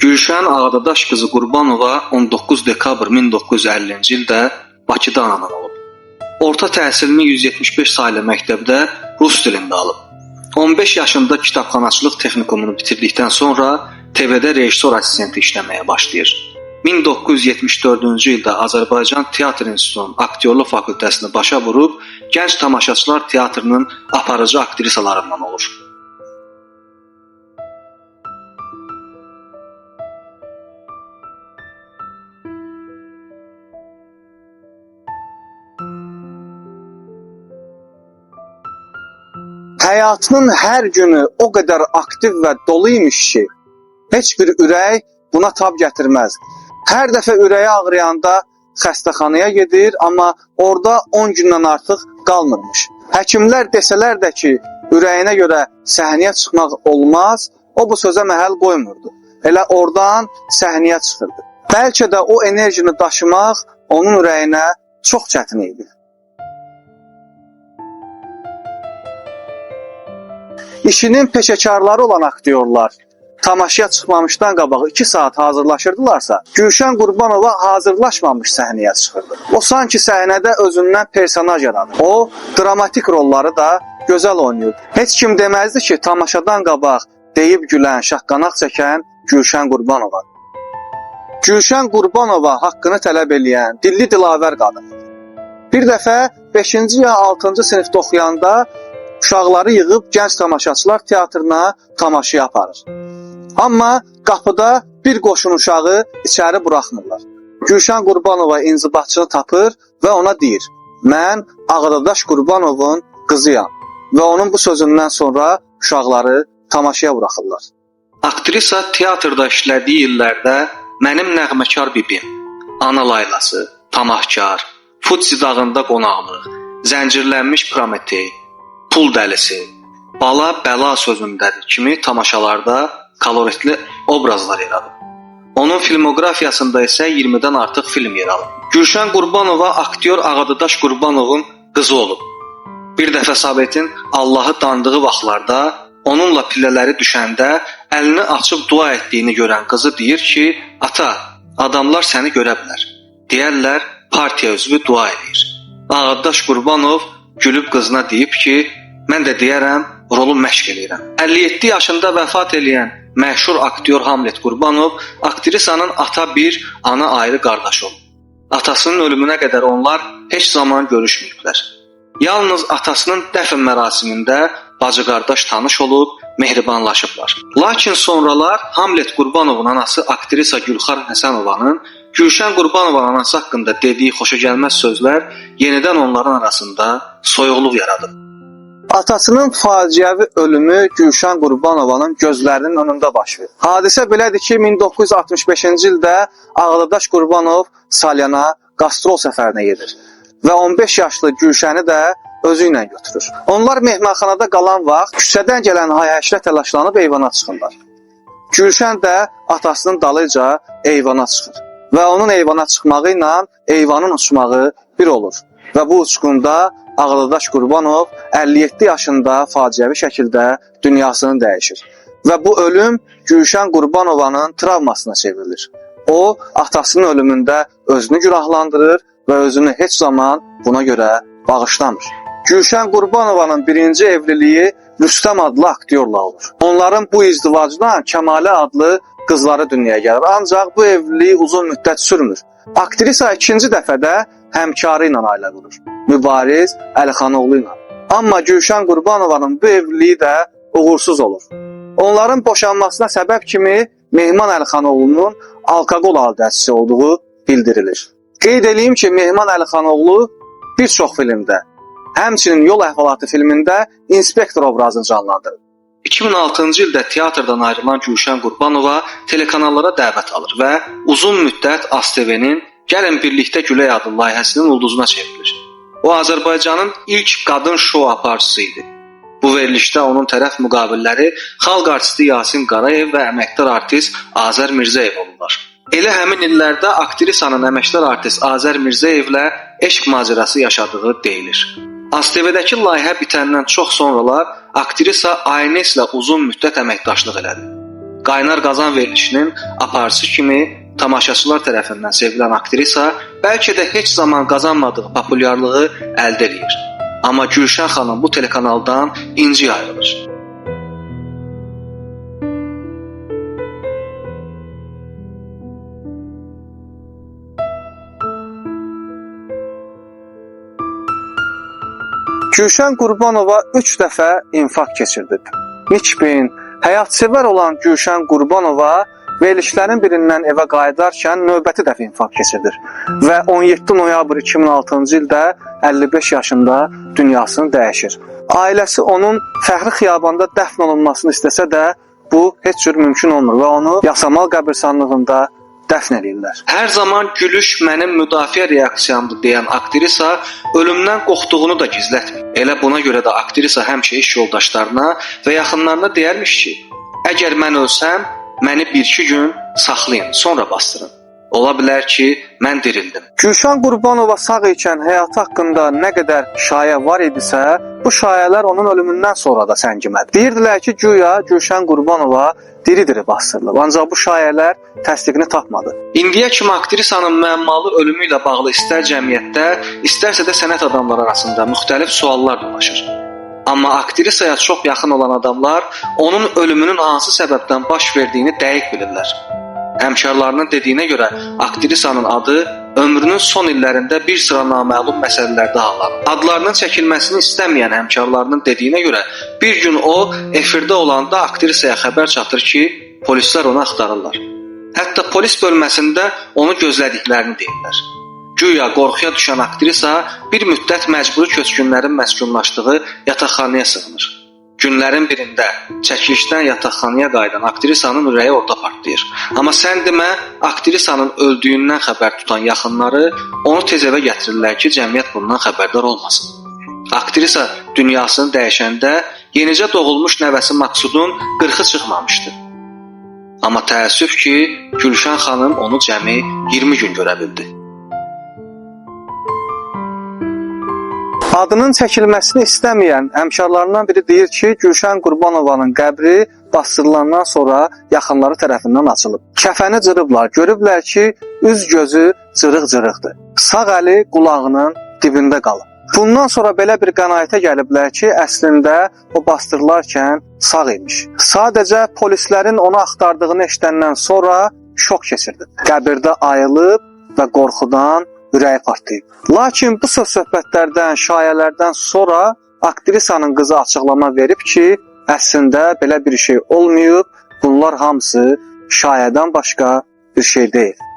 Gülşən Ağdadaş qızı Qurbanova 19 dekabr 1950-ci ildə Bakıda anadan olub. Orta təhsilini 175 saylı məktəbdə rus dilində alıb. 15 yaşında kitabxanaçılıq texnikumunu bitirdikdən sonra TV-də rejissor assistenti işləməyə başlayır. 1974-cü ildə Azərbaycan Teatr İnstitutunun aktyorluq fakültəsini başa vurub, gənc tamaşaçılar teatrının aparıcı aktrisalarından olur. Həyatının hər günü o qədər aktiv və dolu imiş ki, heç bir ürək buna tab gətirməz. Hər dəfə ürəyi ağrıyanda xəstəxanaya gedir, amma orada 10 gündən artıq qalmırmış. Həkimlər desələr də ki, ürəyinə görə səhnəyə çıxmaq olmaz, o bu sözə məhəl qoymurdu. Elə oradan səhnəyə çıxırdı. Bəlkə də o enerjini daşımaq onun ürəyinə çox çətin idi. İşinin peşəkarları olan aktyorlar tamaşaya çıxmamışdan qabaq 2 saat hazırlaşırdılarsa, Gülşən Qurbanova hazırlaşmamış səhnəyə çıxırdı. O sanki səhnədə özündən personaj yaradır. O, dramatik rolları da gözəl oynayır. Heç kim deməzdi ki, tamaşadan qabaq deyib gülən, şaqqanaq çəkən Gülşən Qurbanova. Gülşən Qurbanova haqqını tələb eləyən, dilli dilavər qadın. Bir dəfə 5-ci ya 6-cı sinifdə oxuyanda uşaqları yığıb gənc tamaşaçılar teatrına tamaşaya aparır. Amma qapıda bir qoşun uşağı içəri buraxmırlar. Gülşən Qurbanova inzibatçını tapır və ona deyir: "Mən Ağdadaş Qurbanovun qızıyam." Və onun bu sözündən sonra uşaqları tamaşaya buraxırlar. Aktrisa teatrda işlədiyi illərdə Mənim Nəğməkar Bibim, Ana Laylası, Tamahkar, Futsi dağında qonaqlıq, Zəncirlənmiş Prometey, Pul dəlisi, Bala bəla sözündədir kimi tamaşalarda koloritli obrazlar yaradıb. Onun filmoqrafiyasında isə 20-dən artıq film yer alıb. Gülşən Qurbanova aktyor Ağdadaş Qurbanovun qızı olub. Bir dəfə Sovetin Allahı dandığı vaxtlarda onunla pillələri düşəndə əlini açıb dua etdiyini görən qızı deyir ki, "Ata, adamlar səni görə bilər." Deyərlər, partiya üzvü dua edir. Ağdadaş Qurbanov gülüb qızına deyib ki, "Mən də deyərəm, rolu məşq eləyirəm." 57 yaşında vəfat eləyən məşhur aktyor Hamlet Qurbanov aktrisanın ata bir, ana ayrı qardaşı olub. Atasının ölümünə qədər onlar heç zaman görüşməyiblər. Yalnız atasının dəfn mərasimində bacı-qardaş tanış olub, mehribanlaşıblar. Lakin sonralar Hamlet Qurbanovun anası aktrisa Gülxar Həsənovanın Gülşən Qurbanovanın anası haqqında dediyi xoşagəlməz sözlər yenidən onların arasında soyuqluq yaradıb. Atasının faciəvi ölümü Gülşən Qurbanovanın gözlərinin önündə baş verir. Hadisə belədir ki, 1965-ci ildə Ağdadaş Qurbanov Salyana qastrol səfərinə gedir və 15 yaşlı Gülşəni də özü ilə götürür. Onlar mehmanxanada qalan vaxt küçədən gələn hay-həşrə təlaşlanıb eyvana çıxırlar. Gülşən də atasının dalıyca eyvana çıxır və onun eyvana çıxmağı ilə eyvanın uçmağı bir olur və bu uçqunda Ağdadaş Qurbanov 57 yaşında faciəvi şəkildə dünyasını dəyişir və bu ölüm Gülşən Qurbanovanın travmasına çevrilir. O, atasının ölümündə özünü günahlandırır və özünü heç zaman buna görə bağışlamır. Gülşən Qurbanovanın birinci evliliyi Rüstəm adlı aktyorla olur. Onların bu izdivacdan Kəmalə adlı qızları dünyaya gəlir, ancaq bu evlilik uzun müddət sürmür. Aktrisa ikinci dəfədə həmkarı ilə ailə qurur, Mübariz Əlixanoğlu ilə. Amma Gülşən Qurbanovanın bu evliliyi də uğursuz olur. Onların boşanmasına səbəb kimi Mehman Əlixanoğlunun alkoqol adətçisi olduğu bildirilir. Qeyd edeyim ki, Mehman Əlixanoğlu bir çox filmdə, həmçinin Yol Əhvalatı filmində inspektor obrazını canlandırır. 2006-cı ildə teatrdan ayrılan Gülşən Qurbanova telekanallara dəvət alır və uzun müddət ASTV-nin Gəlin Birlikdə Gülək adlı layihəsinin ulduzuna çevrilir. O, Azərbaycanın ilk qadın şou aparıcısı idi. Bu verilişdə onun tərəf müqabilləri xalq artisti Yasin Qarayev və əməkdar artist Azər Mirzəyev olurlar. Elə həmin illərdə aktrisanın əməkdar artist Azər Mirzəyevlə eşq macərası yaşadığı deyilir. ASTV-dəki layihə bitəndən çox sonralar aktrisa Ayneslə uzun müddət əməkdaşlıq elədi. Qaynar qazan verilişinin aparıcısı kimi tamaşaçılar tərəfindən sevilən aktrisa bəlkə də heç zaman qazanmadığı populyarlığı əldə edir. Amma Gülşən xanım bu telekanaldan inci ayrılır. Gülşən Qurbanova 3 dəfə infarkt keçirdi. Nikbin, həyatsevər olan Gülşən Qurbanova verilişlərin birindən evə qayıdarkən növbəti dəfə infarkt keçirdir və 17 noyabr 2006-cı ildə 55 yaşında dünyasını dəyişir. Ailəsi onun Fəxri Xiyabanda dəfn olunmasını istəsə də bu heç cür mümkün olmur və onu Yasamal qəbirstanlığında dəfn edirlər. Hər zaman gülüş mənim müdafiə reaksiyamdır deyən aktrisa ölümdən qorxduğunu da gizlətmir. Elə buna görə də aktrisa həmişə iş yoldaşlarına və yaxınlarına deyərmiş ki, əgər mən ölsəm, məni 1-2 gün saxlayın, sonra bastırın. Ola bilər ki, mən dirildim. Gülşən Qurbanova sağ ikən həyatı haqqında nə qədər şayə var idisə, bu şayələr onun ölümündən sonra da səngimədi. Deyirdilər ki, güya Gülşən Qurbanova diri-diri bastırılıb, ancaq bu şayələr təsdiqini tapmadı. İndiyə kimi aktrisanın müəmmalı ölümü ilə bağlı istər cəmiyyətdə, istərsə də sənət adamları arasında müxtəlif suallar dolaşır. Amma aktrisaya çox yaxın olan adamlar onun ölümünün hansı səbəbdən baş verdiyini dəqiq bilirlər. Həmkarlarının dediyinə görə aktrisanın adı ömrünün son illərində bir sıra naməlum məsələlərdə ağlanıb. Adlarının çəkilməsini istəməyən həmkarlarının dediyinə görə bir gün o efirdə olanda aktrisaya xəbər çatır ki, polislər onu axtarırlar. Hətta polis bölməsində onu gözlədiklərini deyirlər. Güya qorxuya düşən aktrisa bir müddət məcburi köçkünlərin məskunlaşdığı yataqxanaya sığınır. Günlərin birində çəkilişdən yataqxanaya qayıdan aktrisanın ürəyi orada partlayır. Amma sən demə, aktrisanın öldüyündən xəbər tutan yaxınları onu tez evə gətirirlər ki, cəmiyyət bundan xəbərdar olmasın. Aktrisa dünyasını dəyişəndə yenicə doğulmuş nəvəsi Maksudun 40-ı çıxmamışdı. Amma təəssüf ki, Gülşən xanım onu cəmi 20 gün görə bildi. Adının çəkilməsini istəməyən həmkarlarından biri deyir ki, Gülşən Qurbanovanın qəbri bastırılandan sonra yaxınları tərəfindən açılıb. Kəfəni cırıblar, görüblər ki, üz-gözü cırıq-cırıqdır. Sağ əli qulağının dibində qalıb. Bundan sonra belə bir qənaətə gəliblər ki, əslində o bastırılarkən sağ imiş. Sadəcə polislərin onu axtardığını eşidəndən sonra şok keçirdi. Qəbirdə ayılıb və qorxudan ürəyi partlayıb. Lakin bu söz-söhbətlərdən, şayələrdən sonra aktrisanın qızı açıqlama verib ki, əslində belə bir şey olmayıb, bunlar hamısı şayədən başqa bir şey deyil.